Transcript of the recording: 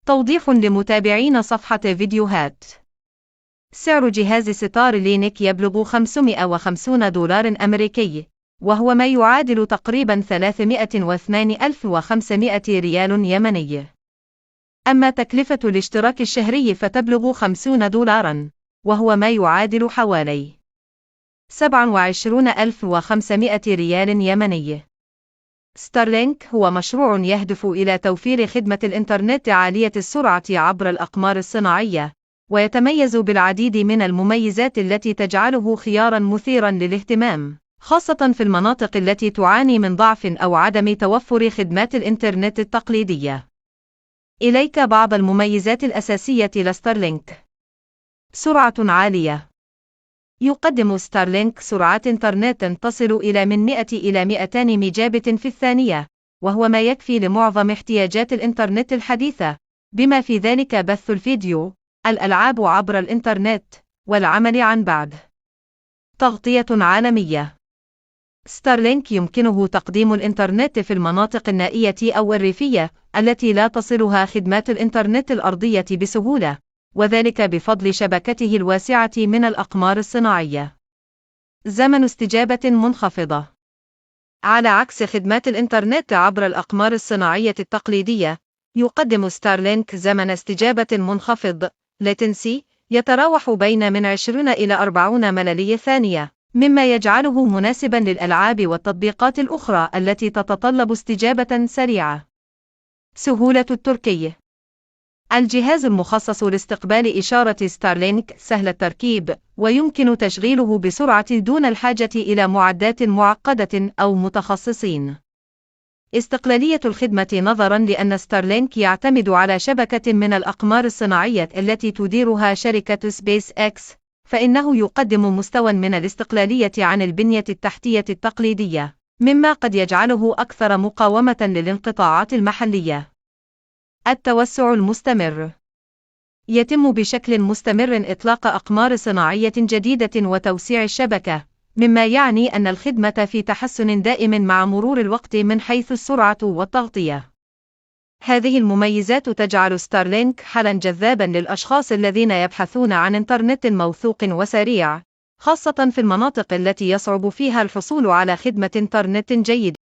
توضيح لمتابعين صفحة فيديوهات. سعر جهاز ستارلينك يبلغ $550 أمريكي، وهو ما يعادل تقريبا 302,500 ريال يمني. أما تكلفة الاشتراك الشهري فتبلغ $50، وهو ما يعادل حوالي 27,500 ريال يمني. ستارلينك هو مشروع يهدف إلى توفير خدمة الإنترنت عالية السرعة عبر الأقمار الصناعية، ويتميز بالعديد من المميزات التي تجعله خياراً مثيراً للاهتمام، خاصة في المناطق التي تعاني من ضعف أو عدم توفر خدمات الإنترنت التقليدية. إليك بعض المميزات الأساسية لستارلينك. سرعة عالية. يقدم ستارلينك سرعات إنترنت تصل إلى من 100 إلى 200 ميجابت في الثانية، وهو ما يكفي لمعظم احتياجات الإنترنت الحديثة، بما في ذلك بث الفيديو، الألعاب عبر الإنترنت، والعمل عن بعد. تغطية عالمية. ستارلينك يمكنه تقديم الإنترنت في المناطق النائية أو الريفية التي لا تصلها خدمات الإنترنت الأرضية بسهولة، وذلك بفضل شبكته الواسعة من الأقمار الصناعية. زمن استجابة منخفضة. على عكس خدمات الإنترنت عبر الأقمار الصناعية التقليدية، يقدم ستارلينك زمن استجابة منخفض latency يتراوح بين من 20 إلى 40 مللي ثانية، مما يجعله مناسباً للألعاب والتطبيقات الأخرى التي تتطلب استجابة سريعة. سهولة التركيب. الجهاز المخصص لاستقبال إشارة ستارلينك سهل التركيب، ويمكن تشغيله بسرعة دون الحاجة إلى معدات معقدة أو متخصصين. استقلالية الخدمة. نظراً لأن ستارلينك يعتمد على شبكة من الأقمار الصناعية التي تديرها شركة سبيس إكس، فإنه يقدم مستوى من الاستقلالية عن البنية التحتية التقليدية، مما قد يجعله أكثر مقاومة للانقطاعات المحلية. التوسع المستمر. يتم بشكل مستمر إطلاق أقمار صناعية جديدة وتوسيع الشبكة، مما يعني أن الخدمة في تحسن دائم مع مرور الوقت من حيث السرعة والتغطية. هذه المميزات تجعل ستارلينك حلاً جذاباً للأشخاص الذين يبحثون عن إنترنت موثوق وسريع، خاصة في المناطق التي يصعب فيها الحصول على خدمة إنترنت جيد.